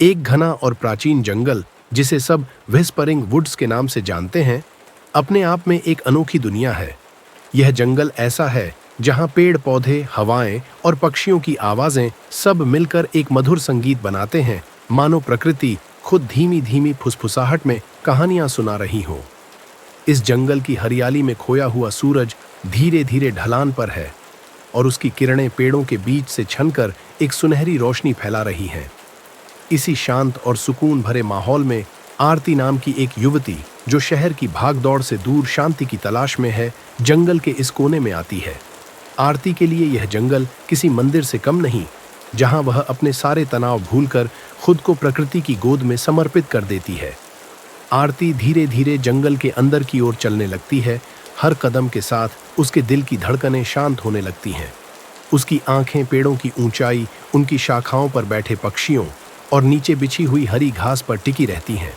एक घना और प्राचीन जंगल, जिसे सब व्हिस्परिंग वुड्स के नाम से जानते हैं, अपने आप में एक अनोखी दुनिया है। यह जंगल ऐसा है जहां पेड़ पौधे, हवाएं और पक्षियों की आवाजें सब मिलकर एक मधुर संगीत बनाते हैं, मानो प्रकृति खुद धीमी धीमी फुसफुसाहट में कहानियां सुना रही हो। इस जंगल की हरियाली में खोया हुआ सूरज धीरे धीरे ढलान पर है और उसकी किरणें पेड़ों के बीच से छनकर एक सुनहरी रोशनी फैला रही हैं। इसी शांत और सुकून भरे माहौल में आरती नाम की एक युवती, जो शहर की भागदौड़ से दूर शांति की तलाश में है, जंगल के इस कोने में आती है। आरती के लिए यह जंगल किसी मंदिर से कम नहीं, जहां वह अपने सारे तनाव भूलकर खुद को प्रकृति की गोद में समर्पित कर देती है। आरती धीरे धीरे जंगल के अंदर की ओर चलने लगती है। हर कदम के साथ उसके दिल की धड़कनें शांत होने लगती हैं। उसकी आंखें पेड़ों की ऊंचाई, उनकी शाखाओं पर बैठे पक्षियों और नीचे बिछी हुई हरी घास पर टिकी रहती हैं।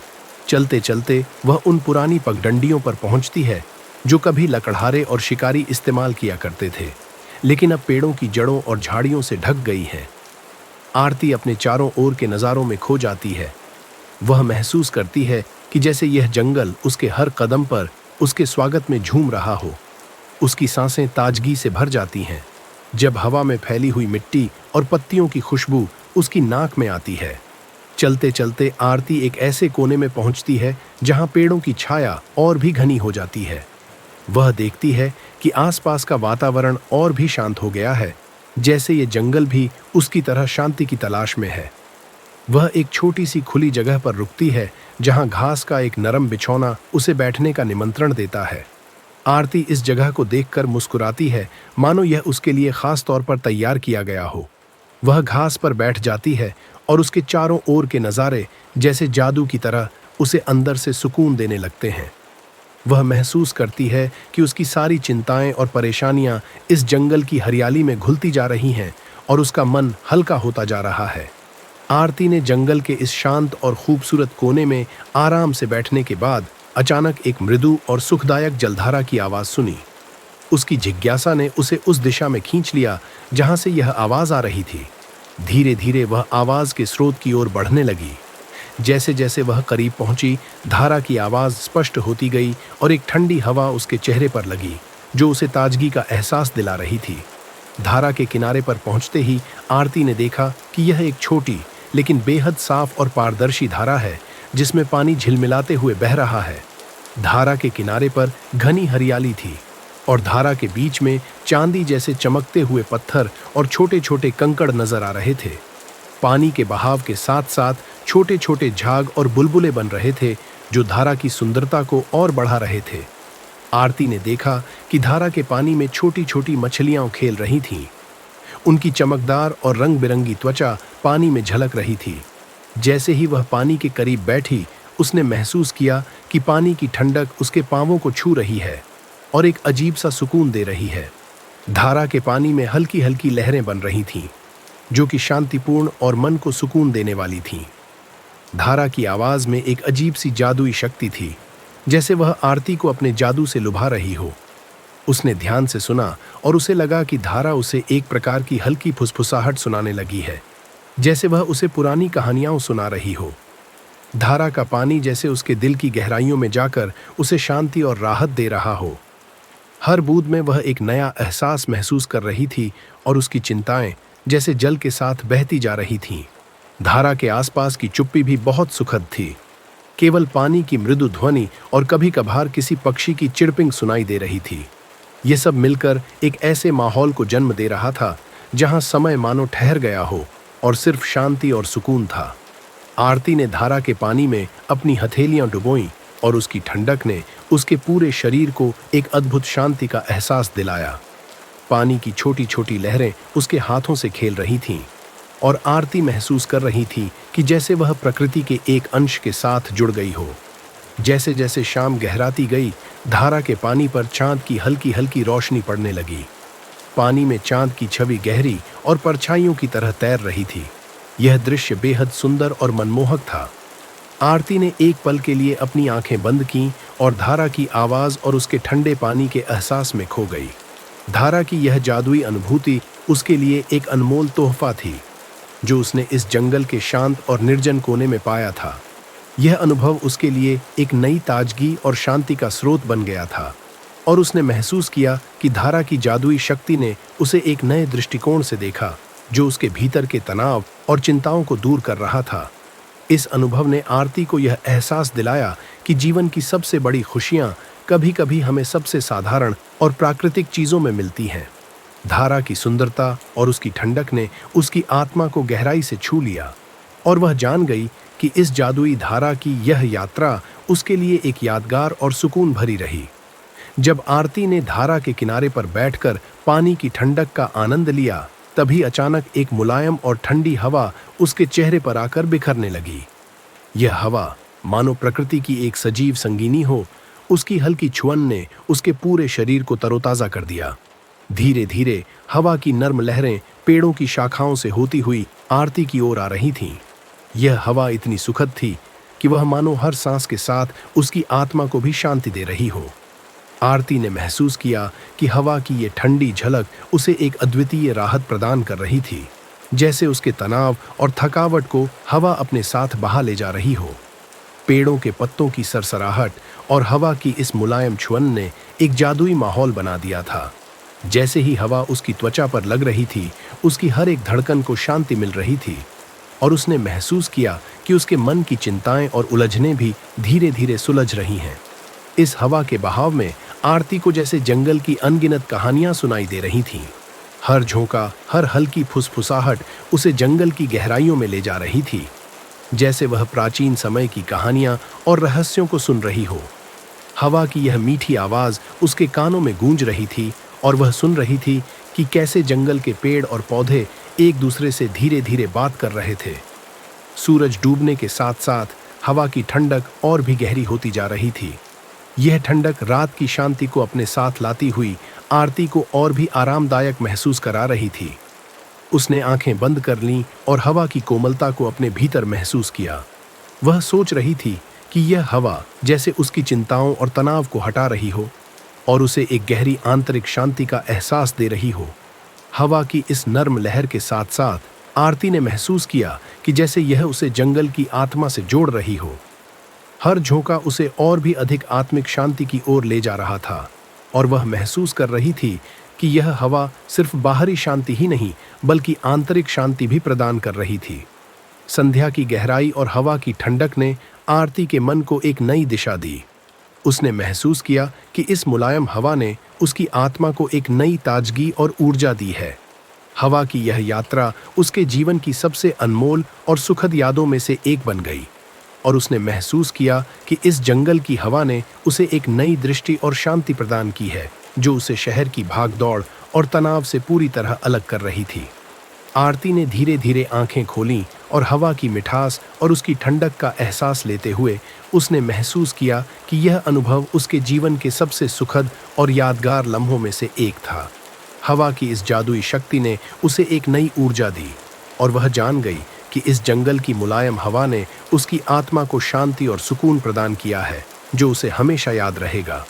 चलते चलते वह उन पुरानी पगडंडियों पर पहुंचती है जो कभी लकड़हारे और शिकारी इस्तेमाल किया करते थे, लेकिन अब पेड़ों की जड़ों और झाड़ियों से ढक गई है। आरती अपने चारों ओर के नज़ारों में खो जाती है। वह महसूस करती है कि जैसे यह जंगल उसके हर कदम पर उसके स्वागत में झूम रहा हो। उसकी सांसें ताजगी से भर जाती हैं जब हवा में फैली हुई मिट्टी और पत्तियों की खुशबू उसकी नाक में आती है। चलते चलते आरती एक ऐसे कोने में पहुंचती है जहां पेड़ों की छाया और भी घनी हो जाती है। वह देखती है कि आसपास का वातावरण और भी शांत हो गया है, जैसे ये जंगल भी उसकी तरह शांति की तलाश में है। वह एक छोटी सी खुली जगह पर रुकती है जहां घास का एक नरम बिछौना उसे बैठने का निमंत्रण देता है। आरती इस जगह को देखकर मुस्कुराती है, मानो यह उसके लिए खास तौर पर तैयार किया गया हो। वह घास पर बैठ जाती है और उसके चारों ओर के नज़ारे जैसे जादू की तरह उसे अंदर से सुकून देने लगते हैं। वह महसूस करती है कि उसकी सारी चिंताएं और परेशानियां इस जंगल की हरियाली में घुलती जा रही हैं और उसका मन हल्का होता जा रहा है। आरती ने जंगल के इस शांत और खूबसूरत कोने में आराम से बैठने के बाद अचानक एक मृदु और सुखदायक जलधारा की आवाज़ सुनी। उसकी जिज्ञासा ने उसे उस दिशा में खींच लिया जहां से यह आवाज़ आ रही थी। धीरे धीरे वह आवाज़ के स्रोत की ओर बढ़ने लगी। जैसे जैसे वह करीब पहुंची, धारा की आवाज़ स्पष्ट होती गई और एक ठंडी हवा उसके चेहरे पर लगी, जो उसे ताजगी का एहसास दिला रही थी। धारा के किनारे पर पहुंचते ही आरती ने देखा कि यह एक छोटी लेकिन बेहद साफ और पारदर्शी धारा है, जिसमें पानी झिलमिलाते हुए बह रहा है। धारा के किनारे पर घनी हरियाली थी और धारा के बीच में चांदी जैसे चमकते हुए पत्थर और छोटे छोटे कंकड़ नजर आ रहे थे। पानी के बहाव के साथ साथ छोटे छोटे झाग और बुलबुले बन रहे थे, जो धारा की सुंदरता को और बढ़ा रहे थे। आरती ने देखा कि धारा के पानी में छोटी छोटी मछलियां खेल रही थीं। उनकी चमकदार और रंग बिरंगी त्वचा पानी में झलक रही थी। जैसे ही वह पानी के करीब बैठी, उसने महसूस किया कि पानी की ठंडक उसके पांवों को छू रही है और एक अजीब सा सुकून दे रही है। धारा के पानी में हल्की हल्की लहरें बन रही थीं, जो कि शांतिपूर्ण और मन को सुकून देने वाली थीं। धारा की आवाज़ में एक अजीब सी जादुई शक्ति थी, जैसे वह आरती को अपने जादू से लुभा रही हो। उसने ध्यान से सुना और उसे लगा कि धारा उसे एक प्रकार की हल्की फुसफुसाहट सुनाने लगी है, जैसे वह उसे पुरानी कहानियां सुना रही हो। धारा का पानी जैसे उसके दिल की गहराइयों में जाकर उसे शांति और राहत दे रहा हो। हर बूंद में वह एक नया एहसास महसूस कर रही थी और उसकी चिंताएं जैसे जल के साथ बहती जा रही थीं। धारा के आसपास की चुप्पी भी बहुत सुखद थी। केवल पानी की मृदु ध्वनि और कभी कभार किसी पक्षी की चिड़पिंग सुनाई दे रही थी। ये सब मिलकर एक ऐसे माहौल को जन्म दे रहा था जहां समय मानो ठहर गया हो और सिर्फ शांति और सुकून था। आरती ने धारा के पानी में अपनी हथेलियां डुबोईं और उसकी ठंडक ने उसके पूरे शरीर को एक अद्भुत शांति का एहसास दिलाया। पानी की छोटी छोटी लहरें उसके हाथों से खेल रही थीं और आरती महसूस कर रही थी कि जैसे वह प्रकृति के एक अंश के साथ जुड़ गई हो। जैसे जैसे शाम गहराती गई, धारा के पानी पर चांद की हल्की हल्की रोशनी पड़ने लगी। पानी में चांद की छवि गहरी और परछाइयों की तरह तैर रही थी। यह दृश्य बेहद सुंदर और मनमोहक था। आरती ने एक पल के लिए अपनी आंखें बंद कीं और धारा की आवाज़ और उसके ठंडे पानी के एहसास में खो गई। धारा की यह जादुई अनुभूति उसके लिए एक अनमोल तोहफा थी। जो उसने इस जंगल के शांत और निर्जन कोने में पाया था। यह अनुभव उसके लिए एक नई ताजगी और शांति का स्रोत बन गया था, और उसने महसूस किया कि धारा की जादुई शक्ति ने उसे एक नए दृष्टिकोण से देखा, जो उसके भीतर के तनाव और चिंताओं को दूर कर रहा था। इस अनुभव ने आरती को यह एहसास दिलाया कि जीवन की सबसे बड़ी खुशियां कभी-कभी हमें सबसे साधारण और प्राकृतिक चीजों में मिलती हैं। धारा की सुंदरता और उसकी ठंडक ने उसकी आत्मा को गहराई से छू लिया, और वह जान गई कि इस जादुई धारा की यह यात्रा उसके लिए एक यादगार और सुकून भरी रही। जब आरती ने धारा के किनारे पर बैठकर पानी की ठंडक का आनंद लिया, तभी अचानक एक मुलायम और ठंडी हवा उसके चेहरे पर आकर बिखरने लगी। यह हवा मानो प्रकृति की एक सजीव संगिनी हो। उसकी हल्की छुअन ने उसके पूरे शरीर को तरोताजा कर दिया। धीरे धीरे हवा की नर्म लहरें पेड़ों की शाखाओं से होती हुई आरती की ओर आ रही थीं। यह हवा इतनी सुखद थी कि वह मानो हर सांस के साथ उसकी आत्मा को भी शांति दे रही हो। आरती ने महसूस किया कि हवा की ये ठंडी झलक उसे एक अद्वितीय राहत प्रदान कर रही थी, जैसे उसके तनाव और थकावट को हवा अपने साथ बहा ले जा रही हो। पेड़ों के पत्तों की सरसराहट और हवा की इस मुलायम छुअन ने एक जादुई माहौल बना दिया था। जैसे ही हवा उसकी त्वचा पर लग रही थी, उसकी हर एक धड़कन को शांति मिल रही थी, और उसने महसूस किया कि उसके मन की चिंताएं और उलझनें भी धीरे धीरे सुलझ रही हैं। इस हवा के बहाव में आरती को जैसे जंगल की अनगिनत कहानियां सुनाई दे रही थीं। हर झोंका, हर हल्की फुसफुसाहट उसे जंगल की गहराइयों में ले जा रही थी, जैसे वह प्राचीन समय की कहानियां और रहस्यों को सुन रही हो। हवा की यह मीठी आवाज उसके कानों में गूंज रही थी, और वह सुन रही थी कि कैसे जंगल के पेड़ और पौधे एक दूसरे से धीरे धीरे बात कर रहे थे। सूरज डूबने के साथ साथ हवा की ठंडक और भी गहरी होती जा रही थी। यह ठंडक रात की शांति को अपने साथ लाती हुई आरती को और भी आरामदायक महसूस करा रही थी। उसने आंखें बंद कर लीं और हवा की कोमलता को अपने भीतर महसूस किया। वह सोच रही थी कि यह हवा जैसे उसकी चिंताओं और तनाव को हटा रही हो, और उसे एक गहरी आंतरिक शांति का एहसास दे रही हो। हवा की इस नर्म लहर के साथ साथ आरती ने महसूस किया कि जैसे यह उसे जंगल की आत्मा से जोड़ रही हो। हर झोंका उसे और भी अधिक आत्मिक शांति की ओर ले जा रहा था, और वह महसूस कर रही थी कि यह हवा सिर्फ बाहरी शांति ही नहीं, बल्कि आंतरिक शांति भी प्रदान कर रही थी। संध्या की गहराई और हवा की ठंडक ने आरती के मन को एक नई दिशा दी। उसने महसूस किया कि इस मुलायम हवा ने उसकी आत्मा को एक नई ताजगी और ऊर्जा दी है। हवा की यह यात्रा उसके जीवन की सबसे अनमोल और सुखद यादों में से एक बन गई, और उसने महसूस किया कि इस जंगल की हवा ने उसे एक नई दृष्टि और शांति प्रदान की है, जो उसे शहर की भागदौड़ और तनाव से पूरी तरह अलग कर रही थी। आरती ने धीरे धीरे आंखें खोलीं, और हवा की मिठास और उसकी ठंडक का एहसास लेते हुए उसने महसूस किया कि यह अनुभव उसके जीवन के सबसे सुखद और यादगार लम्हों में से एक था। हवा की इस जादुई शक्ति ने उसे एक नई ऊर्जा दी, और वह जान गई कि इस जंगल की मुलायम हवा ने उसकी आत्मा को शांति और सुकून प्रदान किया है, जो उसे हमेशा याद रहेगा।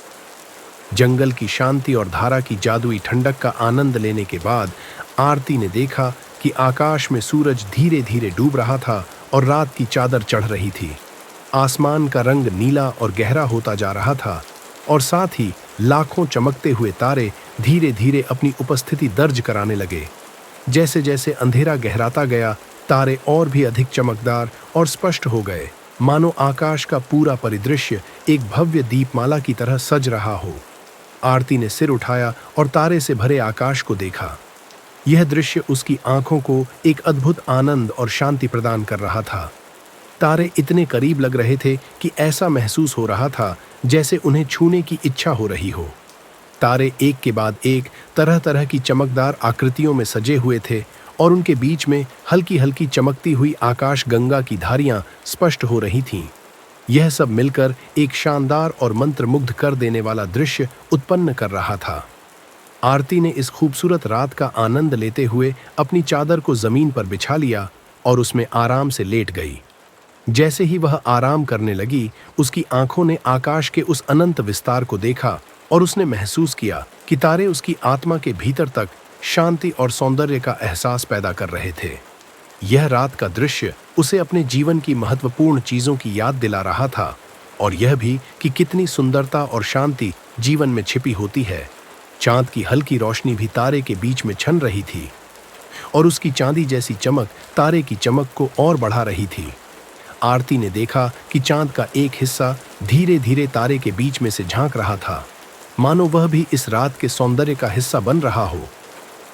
जंगल की शांति और धारा की जादुई ठंडक का आनंद लेने के बाद आरती ने देखा कि आकाश में सूरज धीरे धीरे डूब रहा था और रात की चादर चढ़ रही थी। आसमान का रंग नीला और गहरा होता जा रहा था, और साथ ही लाखों चमकते हुए तारे धीरे धीरे अपनी उपस्थिति दर्ज कराने लगे। जैसे जैसे अंधेरा गहराता गया, तारे और भी अधिक चमकदार और स्पष्ट हो गए, मानो आकाश का पूरा परिदृश्य एक भव्य दीपमाला की तरह सज रहा हो। आरती ने सिर उठाया और तारे से भरे आकाश को देखा। यह दृश्य उसकी आंखों को एक अद्भुत आनंद और शांति प्रदान कर रहा था। तारे इतने करीब लग रहे थे कि ऐसा महसूस हो रहा था जैसे उन्हें छूने की इच्छा हो रही हो। तारे एक के बाद एक तरह तरह की चमकदार आकृतियों में सजे हुए थे, और उनके बीच में हल्की हल्की चमकती हुई आकाश गंगा की धारियां स्पष्ट हो रही थीं। यह सब मिलकर एक शानदार और मंत्रमुग्ध कर देने वाला दृश्य उत्पन्न कर रहा था। आरती ने इस खूबसूरत रात का आनंद लेते हुए अपनी चादर को जमीन पर बिछा लिया और उसमें आराम से लेट गई। जैसे ही वह आराम करने लगी, उसकी आंखों ने आकाश के उस अनंत विस्तार को देखा, और उसने महसूस किया कि तारे उसकी आत्मा के भीतर तक शांति और सौंदर्य का एहसास पैदा कर रहे थे। यह रात का दृश्य उसे अपने जीवन की महत्वपूर्ण चीजों की याद दिला रहा था, और यह भी कि कितनी सुंदरता और शांति जीवन में छिपी होती है। चांद की हल्की रोशनी भी तारे के बीच में छन रही थी, और उसकी चांदी जैसी चमक तारे की चमक को और बढ़ा रही थी। आरती ने देखा कि चांद का एक हिस्सा धीरे धीरे तारे के बीच में से झांक रहा था, मानो वह भी इस रात के सौंदर्य का हिस्सा बन रहा हो।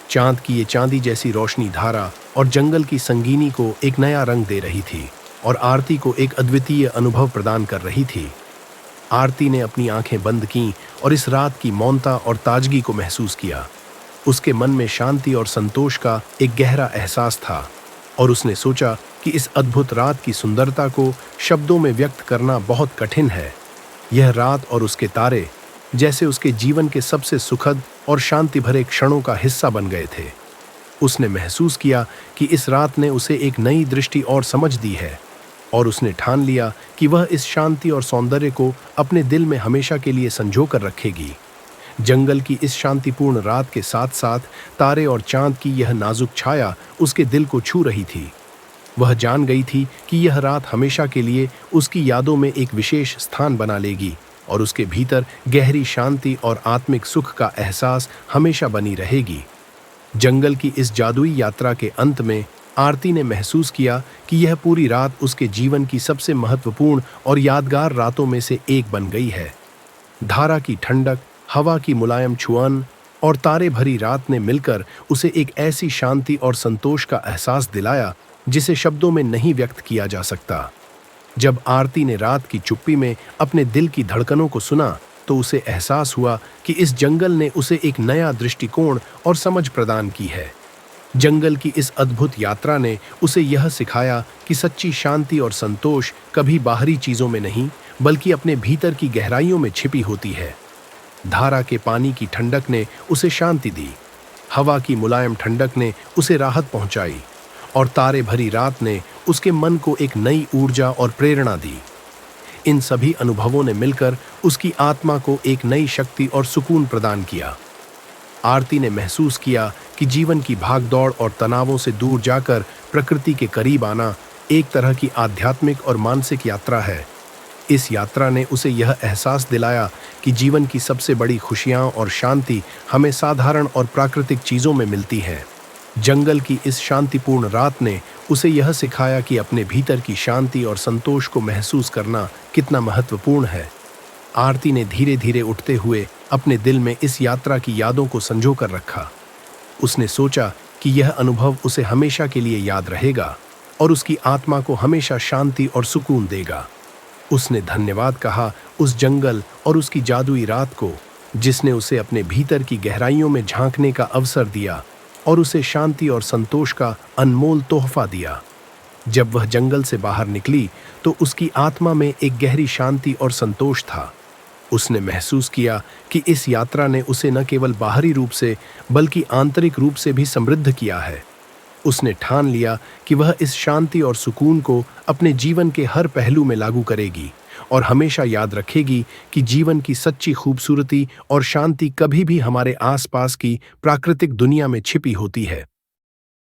चांद की ये चांदी जैसी रोशनी धारा और जंगल की संगीनी को एक नया रंग दे रही थी, और आरती को एक अद्वितीय अनुभव प्रदान कर रही थी। आरती ने अपनी आंखें बंद कीं और इस रात की मौनता और ताजगी को महसूस किया। उसके मन में शांति और संतोष का एक गहरा एहसास था, और उसने सोचा कि इस अद्भुत रात की सुंदरता को शब्दों में व्यक्त करना बहुत कठिन है। यह रात और उसके तारे जैसे उसके जीवन के सबसे सुखद और शांति भरे क्षणों का हिस्सा बन गए थे। उसने महसूस किया कि इस रात ने उसे एक नई दृष्टि और समझ दी है, और उसने ठान लिया कि वह इस शांति और सौंदर्य को अपने दिल में हमेशा के लिए संजो कर रखेगी। जंगल की इस शांतिपूर्ण रात के साथ साथ तारे और चांद की यह नाजुक छाया उसके दिल को छू रही थी। वह जान गई थी कि यह रात हमेशा के लिए उसकी यादों में एक विशेष स्थान बना लेगी, और उसके भीतर गहरी शांति और आत्मिक सुख का एहसास हमेशा बनी रहेगी। जंगल की इस जादुई यात्रा के अंत में आरती ने महसूस किया कि यह पूरी रात उसके जीवन की सबसे महत्वपूर्ण और यादगार रातों में से एक बन गई है। धारा की ठंडक, हवा की मुलायम छुअन और तारे भरी रात ने मिलकर उसे एक ऐसी शांति और संतोष का एहसास दिलाया जिसे शब्दों में नहीं व्यक्त किया जा सकता। जब आरती ने रात की चुप्पी में अपने दिल की धड़कनों को सुना, तो उसे एहसास हुआ कि इस जंगल ने उसे एक नया दृष्टिकोण और समझ प्रदान की है। जंगल की इस अद्भुत यात्रा ने उसे यह सिखाया कि सच्ची शांति और संतोष कभी बाहरी चीजों में नहीं, बल्कि अपने भीतर की गहराइयों में छिपी होती है। धारा के पानी की ठंडक ने उसे शांति दी, हवा की मुलायम ठंडक ने उसे राहत पहुंचाई, और तारे भरी रात ने उसके मन को एक नई ऊर्जा और प्रेरणा दी। इन सभी अनुभवों ने मिलकर उसकी आत्मा को एक नई शक्ति और सुकून प्रदान किया। आरती ने महसूस किया कि जीवन की भागदौड़ और तनावों से दूर जाकर प्रकृति के करीब आना एक तरह की आध्यात्मिक और मानसिक यात्रा है। इस यात्रा ने उसे यह एहसास दिलाया कि जीवन की सबसे बड़ी खुशियां और शांति हमें साधारण और प्राकृतिक चीजों में मिलती है। जंगल की इस शांतिपूर्ण रात ने उसे यह सिखाया कि अपने भीतर की शांति और संतोष को महसूस करना कितना महत्वपूर्ण है। आरती ने धीरे धीरे उठते हुए अपने दिल में इस यात्रा की यादों को संजो कर रखा। उसने सोचा कि यह अनुभव उसे हमेशा के लिए याद रहेगा और उसकी आत्मा को हमेशा शांति और सुकून देगा। उसने धन्यवाद कहा उस जंगल और उसकी जादुई रात को, जिसने उसे अपने भीतर की गहराइयों में झांकने का अवसर दिया और उसे शांति और संतोष का अनमोल तोहफा दिया। जब वह जंगल से बाहर निकली तो उसकी आत्मा में एक गहरी शांति और संतोष था। उसने महसूस किया कि इस यात्रा ने उसे न केवल बाहरी रूप से बल्कि आंतरिक रूप से भी समृद्ध किया है। उसने ठान लिया कि वह इस शांति और सुकून को अपने जीवन के हर पहलू में लागू करेगी और हमेशा याद रखेगी कि जीवन की सच्ची खूबसूरती और शांति कभी भी हमारे आसपास की प्राकृतिक दुनिया में छिपी होती है।